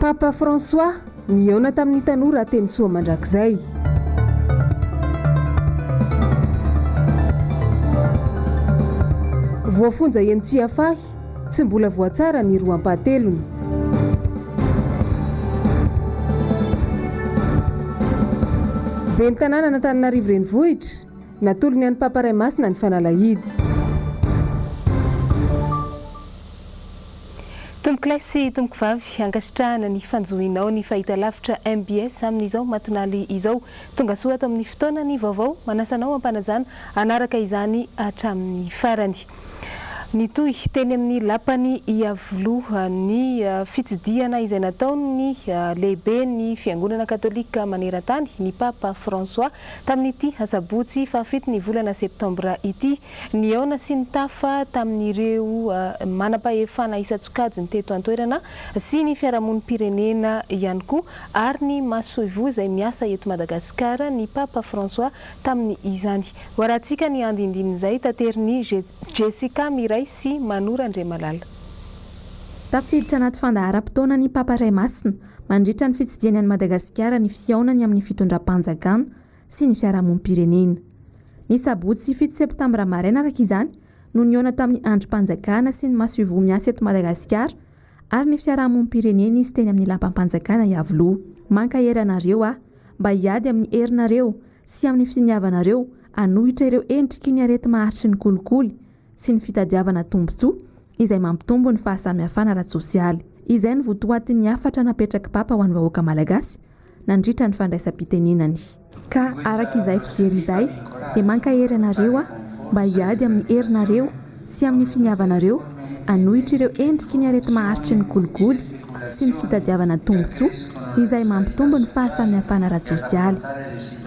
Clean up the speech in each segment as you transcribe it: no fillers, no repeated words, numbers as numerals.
Papa François niaona tamin'ny tanora teny soa mandrakizay. Voafonja entsy afahy tsy mbola voatsara ny roam-pahatelony. Ben'ny tanàna n'Antananarivo renivohitra natolony any Papa Raimasina ny fanalahidy. Tompoko lahy sy tompoko vavy ankasitrahana ny fanjohinao ny fahitalavitra MBS amin'izao matonaly izao tonga soa ato amin'ny fotoana ny vaovao manasanao ampanajana anaraka izany hatramin'ny farany. Nitoy teny amin'ny lapany iavoloha ny fitsidiana izay nataony lehibe ny fiangonana katolika maneran-tany ny Papa François tamin'ity asabotsy fahafito ny volana Septambra ity niaona sy nitafa tamin'ireo manam-pahefana isa-tsokajy ny teto an-toerana sy ny fiarahamonim-pirenena ihany koa ary ny masoivo izay miasa eto Madagasikara ny Papa François tamin'ny izany. Hoarantsika ny andindin'izay tateriny Jessica Miray sy Manora Andriamalala. Tafiditra anaty fandaharam-potoana ny Papa Raimasina mandritra ny fitsidiany any Madagasikara ny fiaonany amin'ny fitondram-panjakana sy ny fiarahamonim-pirenena. Ny sabotsy 7 Septambra maraina araka izany no niaona tamin'ny androm-panjakana sy ny masoivo miasa eto Madagasikara ary ny fiarahamonim-pirenena izy teny amin'ny lampam-panjakana iavoloha. Mankaheranareo mba hiady amin'ny herinareo sy amin'ny finiavanareo anohitra ireo endriky ny arety maharitry ny kolikoly sy ny fitadiavana tombontsoa izay mampitombo ny fahasamihafana ara-tsosialy. Izay ny votoatin'ny afatra napetraka Papa ho an'ny vahoaka malagasy nandritra ny fandraisam-pitenenany. Ka araka izay fijery izay dia mankahery anareo mba hiady amin'ny herinareo sy amin'ny finiavanareo anohitra ireo endriky ny arety maharitry ny kolikoly sy ny fitadiavana tombontsoa izay mampitombo ny fahasamihafana ara-tsosialy.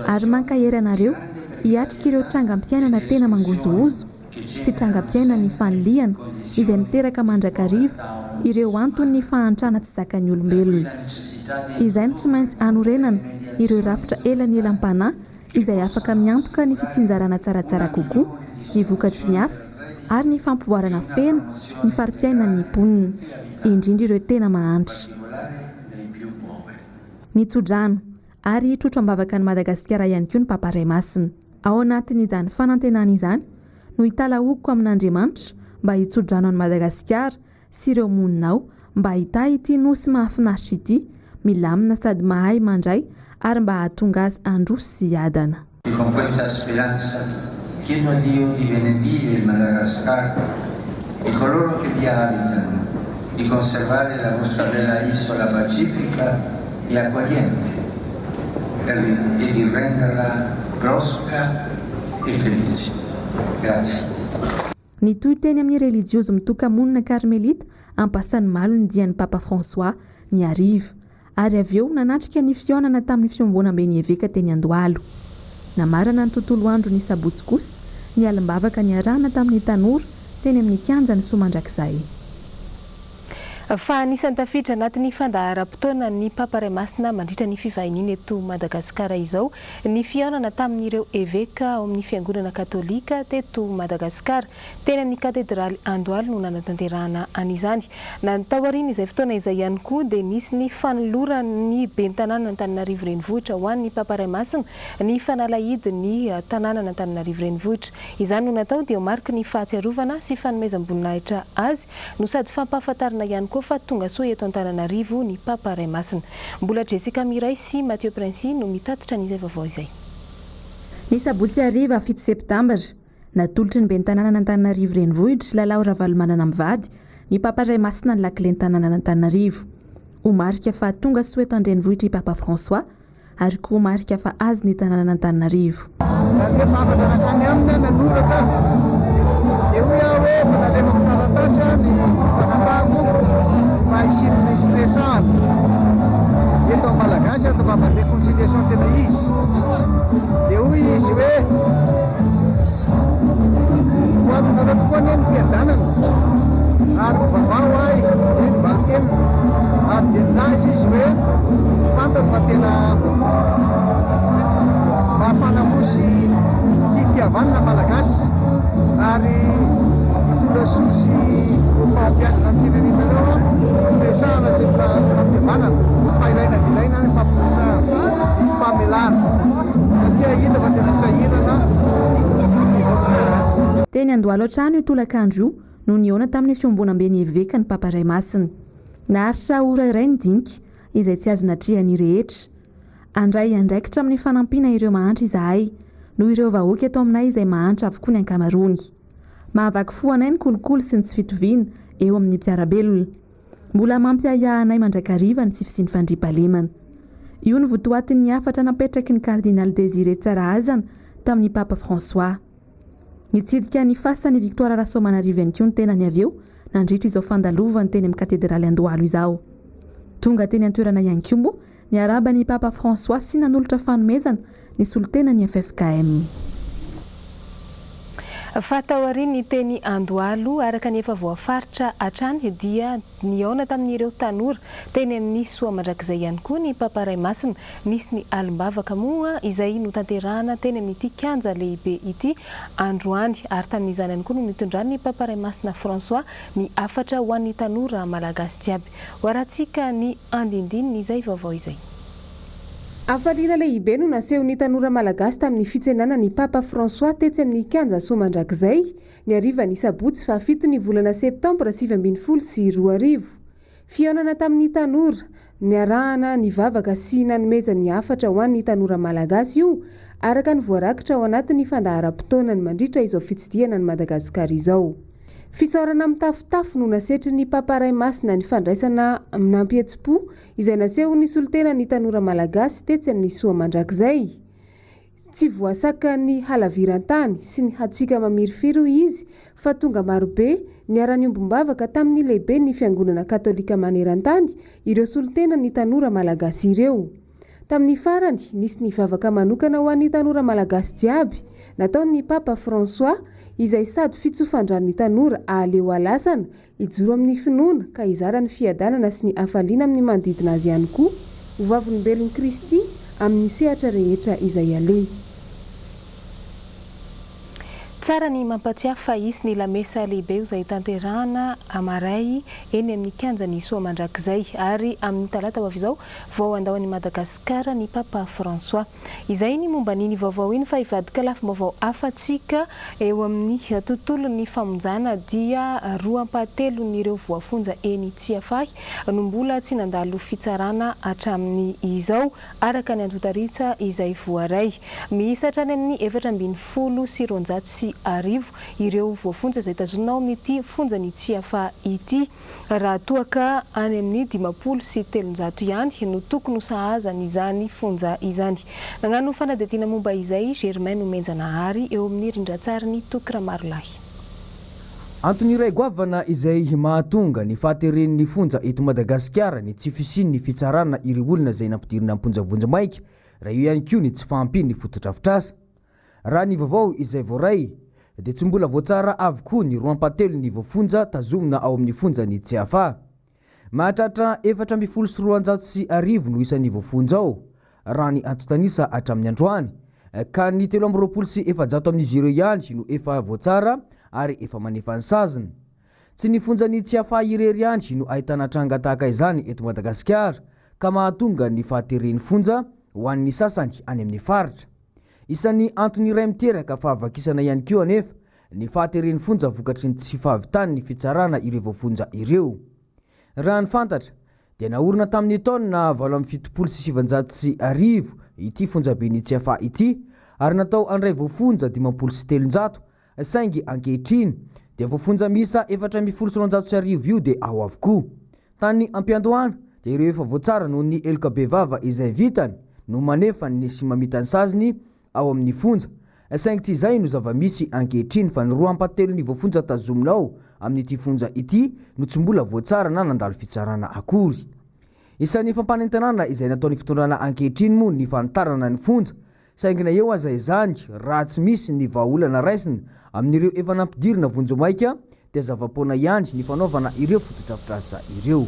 Ary mankahery anareo hiatrika ireo trangam-piainana tena mangozohozo sy trangam-piaina ny faniliana izay miteraka mandrakariva ireo antony ny fahantrana tsy zakan'ny olombelona. Izay ny tsy maintsy anorenana ireo rafitra elany elam-panahy izay afaka miantoka ny fitsinjarana tsaratsara kokoa ny vokatry ny asa ary ny fampivoarana feno ny fari-piainan'ny mponina indrindra ireo tena mahantra. Ny tsodrano ary trotro-ambavaka ny Madagasikara ihany koa ny Papa Raimasina. Ao anatin'izany fanantenana izany no hitalahoko amin'Andriamanitra mba hitsodrano any Madagasikara sy ireo moninao mba hita ity nosy mahafinaritra ity milamina sady mahay mandray ary mba hahatonga azy androso sy hiadana. Con questa speranza chiedo a Dio di benedire il Madagascar e coloro che vi abitano, di conservare la vostra bella isola pacifica e accogliente e di renderla prospera e felice. Grazie. Nitoy teny amin'ny religiozy mitoka monina karmelita ampasan'ny malo ny dian'ny Papa François ny ariva ary avy eo nanatrika ny fiaonana tamin'ny fiombona ambeny eveka teny Andohalo. Namarana ny tontolo andro ny sabotsy kosa ny alimbavaka ny arahana tamin'ny tanora teny amin'ny kianja ny soa mandrakizay. Fa anisan'ny tafiditra anatin'ny fandaharam-potoana ny Papa Raimasina mandritra ny fivahiniana eto Madagasikara izao ny fiaonana tamin'ireo eveka ao amin'ny fiangonana katolika teto Madagasikara teny amin'ny katedraly Andohalo no nanatanterahana an'izany. Na ny tao aoriana izay fotoana izay ihany koa dia nisy ny fanoloran'ny ben'ny tanàna n'Antananarivo renivohitra ho an'ny Papa Raimasina ny fanalahidy ny tanàna n'Antananarivo renivohitra. Izany no natao dia mariky ny fahatsiarovana sy fanomezam-boninahitra azy no sady fampahafantarana ihany koa fa tonga soa eto Antananarivo ny Papa Raimasina. Mbola Jessica Miray sy Mathieu Princy no mitatitra n'izay vaovao izay. Ny sabotsy hariva 7 Septambra natolotry ny ben'ny tanàna n'Antananarivo renivohitra Lalao Ravalomanana Mivady ny Papa Raimasina ny lakile ny tanàna n'Antananarivo. Ho marika fa tonga soa eto an-drenivohitra i Papa François ary koa ho marika fa azy ny tanàna n'Antananarivo. Eto malagasy ato mba mandeha conciliation tena izy dia hoy izy hoe hoavinareo tokoa ny fiadanana ary vaovao ahy valitenina ary dia nilaza izy hoe fantany fa tena mahafana fosy ty fihavanana malagasy ary sosy fampianana firenenareo firesahana zay fampiavanana failaina dilaina ny fampiresahana famelana satria hita fa tena sahirana teny andohalo an-trano io tolakandro io no niona tamin'ny fiombonam-be ny eveka ny paparay masina naharitra ora iray ny dinky izay tsy azona trihany rehetra andray andraikitra amin'ny fanampiana ireo mahantra izahay no ireo vahoaka eto aminay izay mahantra avokoa ny ankamarony mahavaky foanay ny kolokolo sy ny tsy fitoviana eo amin'ny mpiarabelona mbola mampiahiahanay mandrakariva ny tsy fisiany fandriampahalemana io ny votoatin'ny afatra napetraky ny kardinal Désiré Tsaraazana tamin'ny papa François nitsidika ny fasany Victoire Rasomanarivo ihany koa ny tenany avy eo nandritra izao fandalovany teny amin'ny katedraly Andohalo izao tonga teny an-toerana ihany koa moa ny arabany papa François sy nanolotra fanomezana ny solontenany FFKM fatahoariny teny Andohalo araka ny efa voafaritra hatrany dia niaona tamin'ireo tanora teny amin'ny soa mandrakizay ihany koa ny paparay masina nisy ny alimbavaka moa izay notanterahana teny amin'ity kianja lehibe ity androany ary tamin'izany ihany koa no nitondrany ny paparay masina François ny afatra ho an'ny tanora malagasy jiaby hoarantsika ny andindininy izay vaovao izay afaliana lehibe no naseho ny tanora malagasy tamin'ny fitsenana ny papa François tetsy amin'ny kianja soa mandrakizay ny ariva ny sabotsy fahafito ny volana septambra 2022 fionana tamin'ny tanora ny arahana ny vavaka sy nanomeza ny afatra ho an'ny tanora malagasy io araka ny voarakitra ao anatin'ny fandaharam-potoana ny mandritra izao fitsidiana ny Madagasikara izao fisaorana mitafotafo no nasetry ny paparay masina ny fandraisana nampihetsi-po izay naseho ny solotena ny tanora malagasy tetsy amin'ny soa mandrakizay tsy voasaka ny halaviran-tany sy ny hatsika mamirifiro izy fa tonga marobe ny arany ombombavaka tamin'ny lehibe ny fiangonana katolika maneran-tany ireo solotena ny tanora malagasy ireo tamin'ny farany nisy ny vavaka manokana ho an'ny tanora malagasy jiaby nataon'ny papa François izay sady fitsofandrany tanora aleo alasana ijoro amin'ny finoana ka izara ny fiadanana sy ny afaliana amin'ny manodidina azy ihany koa hovavolombelon'i Kristy amin'ny sehatra rehetra izay ale tsara ny mampatsiahy fa isy ny lamesa lehibe izay tanterahana amaray eny amin'ny kianja ny soa mandrakizay ary amin'ny talata ho avy izao vao andao any Madagasikara ny papa François izay ny momba niny vaovao iny fa ivadika lafim-baovao afatsika eo amin'ny tontolon'ny famonjana dia roa ampatelo n'ireo voafonja eny Tsiafahy no mbola tsy nandalo fitsarana hatramin'ny izao araka ny antotaritsa izay voaray miisa hatrany amin'ny 720 sy 200 arivo ireo voafonja izay tazonao amin'ity fonjany Tsiafahy ity raha toaka any amin'ny 50 sy 300 ihany no tokony sahazany izany fonja izany nagnano fanadidina momba izay Germaine Omenjanahary eo amin'ny rindrantsariny Tokra Marolahy Antony iray goavana izay mahatonga ny fahateren'ny fonja eto Madagasikara ny tsy fisian'ny fitsarana ireo olona izay nampidirina amponjavonja maika raha io ihany koa ny tsy fahampiny fotodrafitrasa raha ny vaovao izay voaray dia tsy mbola voatsara avokoa ny roampatelo ny voafonja tazomina ao amin'ny fonja ny Tsiafahy mahatratra 440 sy arivo no isan'ny voafonja ao raha ny antotanisa hatramin'ny androany ka ny 320 sy 700 amin'izy ireo ihany no efa voatsara ary efa manefa ny saziny tsy ny fonja ny Tsiafahy irery ihany no ahitana tranga tahaka izany eto Madagasikara ka mahatonga ny fahateren'ny fonja ho an'ny sasany any amin'ny faritra isan'ny antony iray miteraka fahavakisana ihany koa anefa ny fahateren'ny fonja vokatry ny tsy fahavitany ny fitsarana ireo voafonja ireo raha ny fantatra dia naorina tamin'ny taona 770 sy 700 sy arivo ity fonjabe ny Tsiafahy ity ary natao andray voafonja 50 sy 300 saingy ankehitriny dia voafonja misa 400 sy arivo io dia ao avokoa tany ampiandohana dia ireo efa voatsara noho ny eloka be vava izay vitany no manefa ny sy mamita ny saziny ao amin'ny fonja saingy tsy izay no zava-misy ankehitriny fa ny roa ampatelo ny voafonja tazominao amin'ity fonja ity no tsy mbola voatsara na nandalo fitsarana akory isan'ny fampanentanana izay nataon'ny fitondrana ankehitriny moa ny fanitarana ny fonja saingy na eo aza izany raha tsy misy ny vahaolana raisina amin'ireo efa nampidirina vonjomaika dia zava-poana ihany ny fanaovana ireo fotodrafitrasa ireo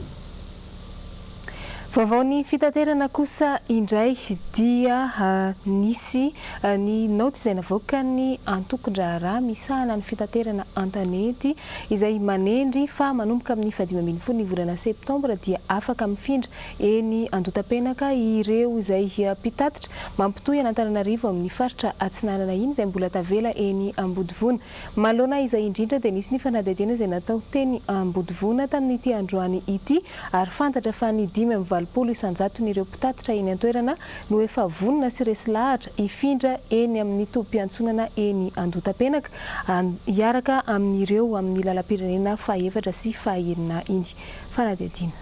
Vaovao ny fitaterana kosa indray dia nisy ny note izay navoaka ny antokondraharaha misahana ny fitaterana antanety izay manendry fa manomboka amin'ny 15 ny volana septambra dia afaka mifindra eny andotam-penaka ireo izay mpitatitra mampitohy Antananarivo amin'ny faritra Atsinanana iny izay mbola tavela eny Ambodivona. Malona izay indrindra dia nisy ny fanadihadiana izay natao teny Ambodivona tamin'ity androany ity ary fantatra fa ny 5 isanjaton'ireo mpitatitra eny an-toerana no efa vonona sy resy lahatra ifindra eny amin'ny tobim-piantsonana eny andotam-penaka hiaraka amin'ireo amin'ny lalam-pirenena faha-efatra sy faha-enina iny. Fanadihadiana.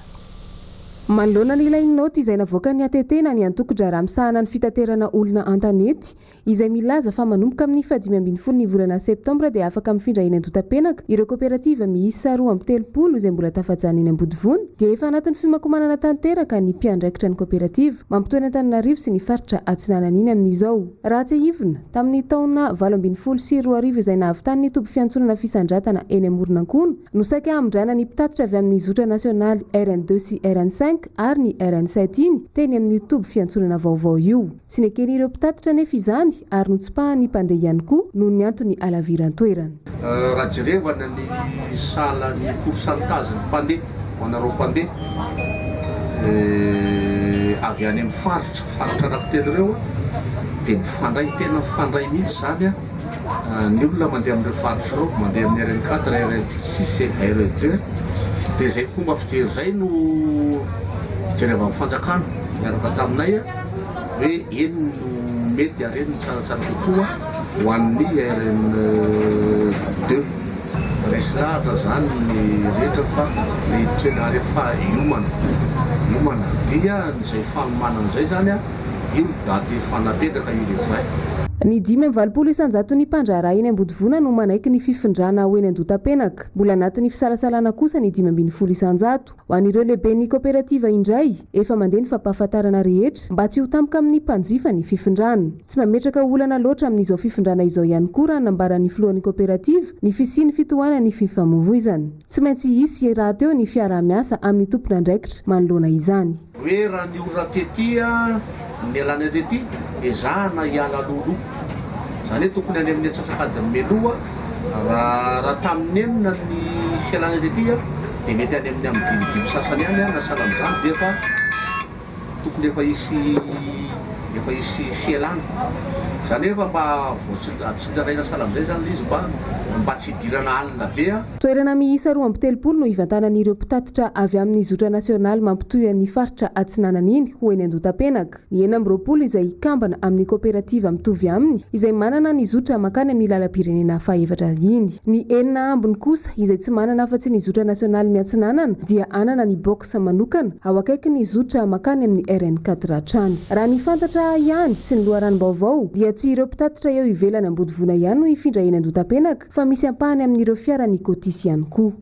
Manoloana ilay note izay navoaka ny atetena ny antoko-draharaha misahana ny fitaterana olona antanety izay milaza fa manomboka amin'ny 15 ny volana septambra dia afaka mifindra eny andotam-penaka ireo kooperativa miisa 230 izay mbola tafajana eny Ambodivona dia efa anatin'ny fimakomanana tanteraka ny mpiandraikitra ny kooperativa mampitohy ny Antananarivo sy ny faritra Atsinanana iny amin'izao. Raha tsy hivina tamin'ny taona 20 sy 20 izay nahavitany ny tobim-fiantsonana fisandratana eny Amoronankono no saika hamondrana ny mpitatitra avy amin'ny zotra nasionaly RN2 sy RN5 ary ny RN7 iny teny amin'ny tobim-fiantsonana vaovao io. Tsy nekeny ireo mpitatitra nefa izany ary notsipahan'ny mpandeha ihany koa noho ny antony alaviran-toerana. Raha jerevana ny salan'ny pourcentage ny mpandeha ho anareo mpandeha avy any amin'ny faritra anankitelo ireo dia mifandray tena mifandray mihitsy zany ny olona mandeha amin'ireo faritra ireo mandeha amin'ny RN4 RN6 RN2 dia izay fomba fijery izay no jereva amin'ny fanjakana miaraka taminay hoe eny no mety ary eny no tsaratsara kokoa ho an'ny RN2 resy lahatra zany ny rehetra fa ny trenary fa iomana dia izay fanomanana izay zany io daty fanapetraka io rehefa Ny 5 isanjaton'ny mpandraharaha eny Ambodivona no manaiky ny fifindrana ho eny andotam-penaka. Mbola anatin'ny fisalasalana kosa ny 15 isanjato. Ho an'ireo lehiben'ny kooperativa indray, efa mandeha ny fampahafantarana rehetra mba tsy ho tampoka amin'ny mpanjifa ny fifindrana. Tsy mametraka olana loatra amin'izao fifindrana izao ihany koa raha nambaran'ny filohan'ny kooperativa ny fisian'ny fitohanan'ny fifamoivoizana. Tsy maintsy hisy raha teo ny fiarah-miasa amin'ny tompon'andraikitra manoloana izany. Hoe raha ny ora tetia ny alana tety ezahana hiala lolo zany hoe tokony any amin'ny atsasakady meloa raha tamin'ny enina ny fialana tety dia mety any amin'ny amin'ny 5 sasany any na sahala amin'izany dia fa tokony efa hisy fialana zany efa mba voatsinjaraina sahala amin'izay zany izy mba tsy hidirana alina be. Toerana miisa 230 no hivantanan'ireo mpitatitra avy amin'ny zotra nasionaly mampitohy ny faritra Atsinanana iny ho eny andotam-penaka. Ny 20 izay hikambana amin'ny kooperativa mitovy aminy izay manana ny zotra makany amin'ny lalam-pirenena faha-efatra iny. Ny 9 ambiny kosa izay tsy manana afa-tsy ny zotra nasionaly miatsinanana dia anana ny box manokana ao akaiky ny zotra makany amin'ny RN4 hatrany. Raha ny fantatra ihany sy ny loharanom-baovao dia tsy ireo mpitatitra eo ivelany Ambodivona ihany no hifindra eny andotam-penaka fa misy ampahany amin'ireo fiara ny kotisy ihany koa.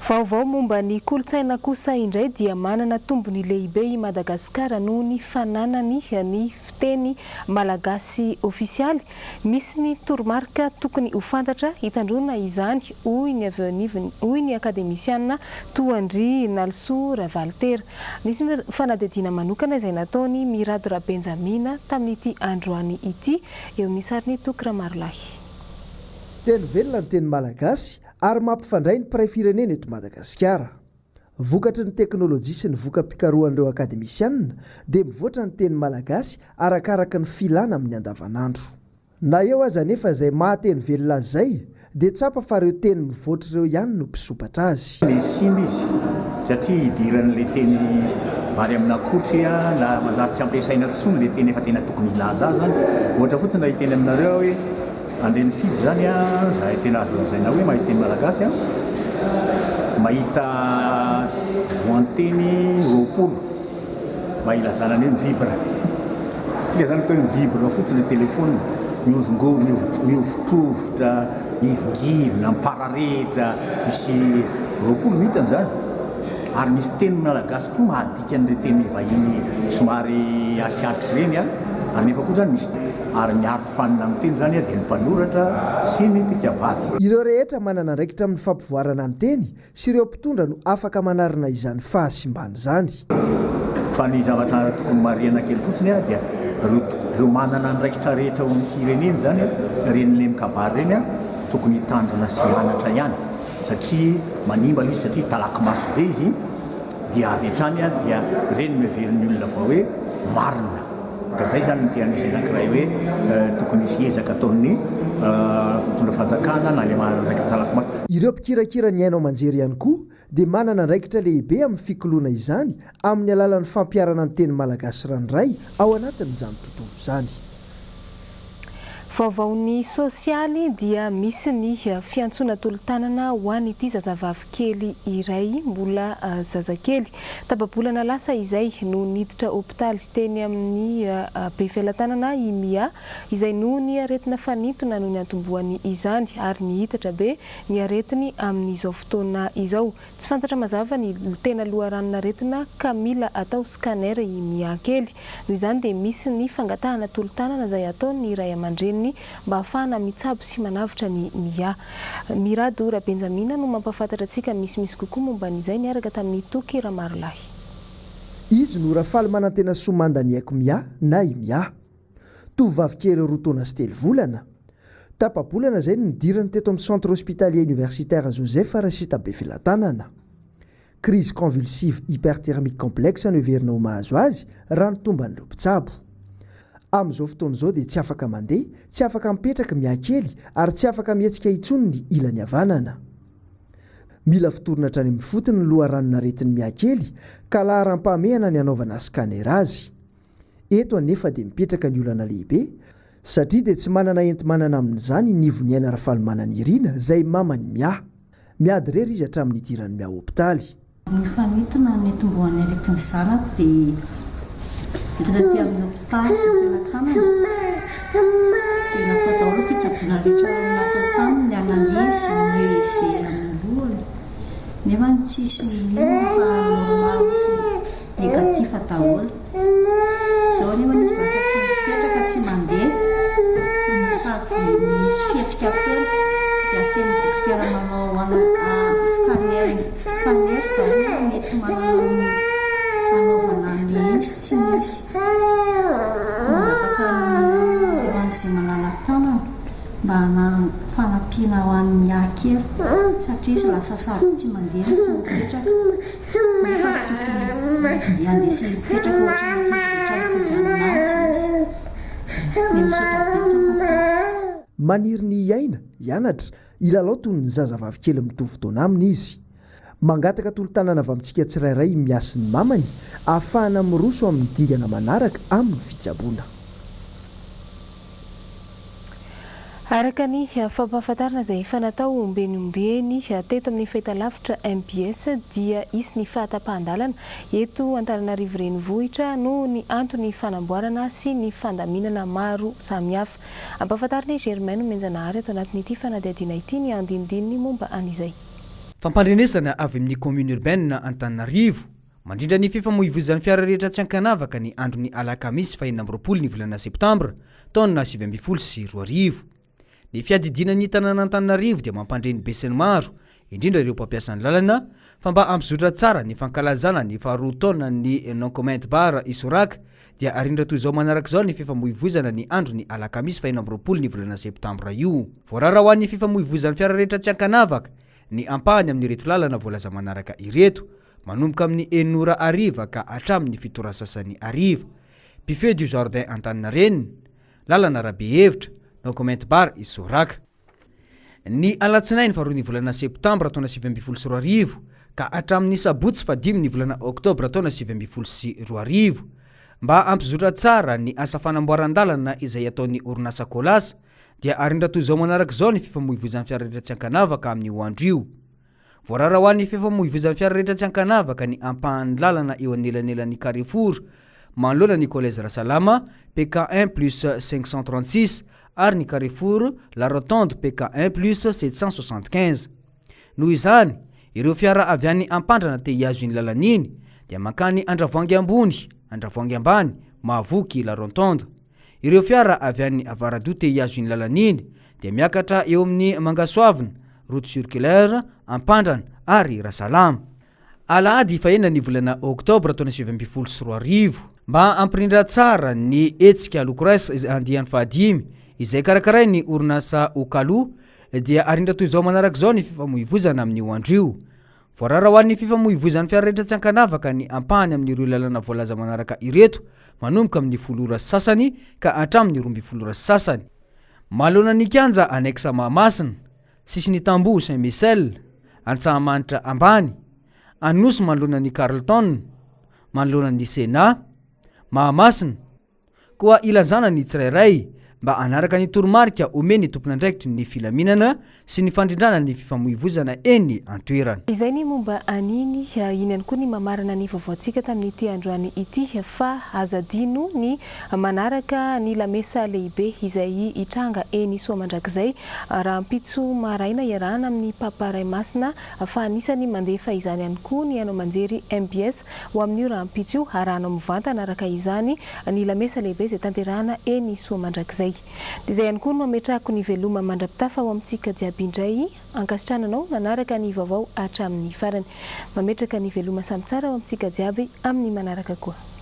Vaovao momba ny kolotsaina kosa indray dia manana tombony lehibe i Madagasikara noho ny fananany ny fiteny malagasy ofisialy. Misy ny toromarika tokony ho fantatra hitandrona izany hoy ny akademisiana Toandry Nalso Ravaltera. Nisy fanadihadiana manokana izay nataony Mirado Rabenjamina tamin'ity androany ity eo amin'ny sariny Tokra Marolahy. Teny velona ny teny malagasy ary mampifandray ny mpiray firenena eto Madagasikara. Vokatry ny teknôlôjia sy ny voka-pikarohan'ireo akademisianina dia mivoatra ny teny malagasy arakaraka ny filana amin'ny andavanandro. Na eo aza nefa izay mahateny velona izay dia tsapa fa ireo teny mivoatra ireo ihany no mpisopatra azy. Ny simba izy satria hidiran'ilay teny vary amina kotry na manjary tsy ampiasaina tsony ilay teny efa tena tokony ilaza azy zany. Ohatra fotsiny raha hiteny aminareo hoe andreny sidy zany zahay tena azo lazaina hoe mahiteny malagasy mahita voanteny 20 mahilazana ny vibra tsika zany atao ny vibra fotsiny telefôny miozongoro miovotrovotra mivingivina mipararehetra misy 20 mitany zany ary misy teny malagasy koa mahadika an'ireo teny vahiny somary atiatry reny ary nefa koa zany misy ary miaro fanina amin'ny teny zany dia ny mpanoratra sy ny mpikabary. Ireo rehetra manana andraikitra amin'ny fampivoarana amin'ny teny sy ireo mpitondra no afaka manarina izany fahasimbany zany. Fa ny zavatra tokony mariana kely fotsiny dia reo manana andraikitra rehetra ao amin'ny fireneny zany renyle mikabary reny tokony hitandrina sy anatra ihany satria manimba izy satria talaky maso be izy dia avy hatrany dia reny meverin'ny olona vao hoe marina. Ka zay zany ny teanisy anankiray hoe tokony isy ezaka ataon'ny mpitondra fanjakana na le manana andraikitra talaky maso. Ireo mpikirakira ny hainao manjery ihany koa dia manana andraikitra lehibe amin'ny fikoloana izany amin'ny alalan'ny fampiarana ny teny malagasy ranoray ao anatin'izany tontolo izany. Vaovaony sosialy dia misy ny fiantsona tolo-tanana ho an'ity zazavavy kely iray mbola zazakely. Tapabolana lasa izay no niditra hôpitaly teny amin'ny Bevelantanana Imia izay no ny aretina fanintona no ny antomboany izany ary nihitatra be ny aretiny amin'izao fotoana izao. Tsy fantatra mazava ny tena loharanona aretina ka mila atao scanner Imia kely. Noho izany dia misy ny fangatahana tolo-tanana izay ataony iray aman-dreniny mba ahafahana mitsabo sy manavitra ny Mirado Benjamina no mampafantatra antsika misy kokoa momba n'izay niaraka tamin'ny Toky Ramarolahy. Izy no rafaly manantena somandany haiko mia na Imia. Tovovavy kely roa taona sy 3 volana. Tapabolana izay nidirany teto amin'ny centre hospitalier universitaire Joseph Arasita Bevelantanana. Crise convulsive hyperthermique complexe no heverina ho mahazo azy raha ny tomban'ireo mpitsabo. Amin'izao fotoana izao dia tsy afaka mandeha, tsy afaka mipetraka miakely ary tsy afaka mihetsika intsony ny ilany havanana. Mila fitorina hatrany amin'ny fotony ny loharanona aretin'ny miakely ka laharam-pahamehana ny anaovana scanner azy. Eto anefa dia mipetraka ny olana lehibe satria dia tsy manana enti-manana amin'izany nivony aina rafaly manana irina izay mamany miady rery izy hatramin'ny idirany mia hôpitaly. Ny fanitona ny tomboany aretin'ny zanako dia Idraty amin'ny hôpitaly dia natao daholo fitsaboana rehetra natao taminy analyzy ny izay amin'ny lohany nefa tsisy normal sy negatif daholo. Izao nefa nisy lasa tsy mipetraka tsy mandeha no sady misy fihetsika kely dia asiany dokotera manao scanner izany mety manana anaovana ny izy tsy misy afaka hoan'izay manana tanana mba fanampiana ho an'ny akely satria izy lasa sady tsy mandeha tsy mipetraka nefa tokony andesiny mipetraka maniry ny iaina hianatra ilalao toy ny zazavavy kely mitovy taona aminy izy. Mangataka tolo-tanana avy amintsika tsirairay miasy ny mamany ahafahana miroso amin'ny dingana manaraka amin'ny fitsaboana. Araka ny fampahafantarana izay efa natao ombenombeny teto amin'ny fahitalavitra MBS dia isy ny fahatapahan-dalana eto Antananarivo renivohitra no ny antony fanamboarana sy ny fandaminana maro samihafa. Ampahafantarana Germaine Menjanahary ato anatin'ity fanadihadiana ity ny andinidininy momba an'izay. Fampandrenesana avy amin'ny commune urbaine Antananarivo mandrindra ny fifamoivoizan'ny fiara rehetra tsy ankanavaka ny andron'ny alakamisy 24 ny volana septambra taona 2022. Ny fiadidina ny tanàna Antananarivo dia mampandreny besiny maro indrindra ireo mpampiasan'ny lalana fa mba ampizotra tsara ny fankalazana ny faharoa taona ny non-comment bar isoraka dia arindra toy izao manaraka izao ny fifamoivoizana ny andron'ny alakamisy 24 ny volana septambra io. Voarara ho an'ny fifamoivoizan'ny fiara rehetra tsy ankanavaka ny ampahany amin'ny reto lalana voalaza manaraka ireto manomboka amin'ny 900 ariva ka hatramin'ny 7 sasany ariva. Buffet du Jardin Antaninarenina, lalana Rabe Hevitra, non-comment bar isoraka. Ny alatsinainy faharoa ny volana septambra taona 2022 ka hatramin'ny sabotsy 5 ny volana oktobra taona 2022 mba ampizotra tsara ny asa fanamboaran-dalana izay ataon'ny orinasa kolasa dia arindra toy izao manaraka izao ny fifamoivoizan'ny fiara rehetra tsy ankanavaka amin'ny hoandro io. Voarara ho an'ny fifamoivoizan'ny fiara rehetra tsy ankanavaka ny ampahan'ny lalana eo anelanelan'ny Carrefour manoloana ny Collège Rasalama PK1 plus 536 ary ny Carrefour La Rotonde PK1 plus 775. Noho izany, ireo fiara avy any ampandrana te hiazo iny lalana iny dia mankany Andravoangy ambony, Andravoangy ambany, Mahavoky La Rotonde. Ireo fiara avy any Avaradote iazo iny lalan'iny dia miakatra eo amin'ny Mangasoavina, route circulaire, Ampandrana ary Rasalama. Alahady fahenina ny volana Oktobra taona 2024 mba ampirindra tsara ny etsika lokoresa andiany fahadimy izay karakaray ny orinasa Okalo dia arindra toy izao manaraka izao ny fifamoivozana amin'ny oandrio. Voarara ho an'ny fifamoivozan'ny fiara rehetra tsy ankanavaka ny ampahany amin'ireo lalana voalaza manaraka ireto manomboka amin'ny 10 sasany ka hatramin'ny 12 sasany. Malona ny kianja anexa Mahamasina, sisiny Tambo Saint-Michel, Antsahamanitra ambany, Anosy manoloana ny Carleton, manoloana ny Sena, Mahamasina, koa ilazana ny tsirairay mba anaraka ny toromarika omeny tompon'andraikitry ny filaminana sy ny fandrindrana ny fifamoivozana eny antoerana. Izay ny momba aniny ihany koa ny mamarana ny vaovaontsika tamin'ity androany ity fa azadino ny manaraka ny lamesa lehibe izay itranga eny Soamandrakizay raha mpitso maraina iarahana amin'ny Paparay Masina fa anisany mandefa izany ihany koa ny anao manjery MBS ho amin'io raha mpitso io arahana mivanta anaraka izany ny lamesa lehibe izay tanterahana eny Soamandrakizay. Izay ihany koa no mametrahako ny veloma mandrapitafa ho amintsika jiaby indray ankasitrananao nanaraka ny vaovao hatramin'ny farany. Mametraka ny veloma samy tsara ho amintsika jiaby amin'ny manaraka koa.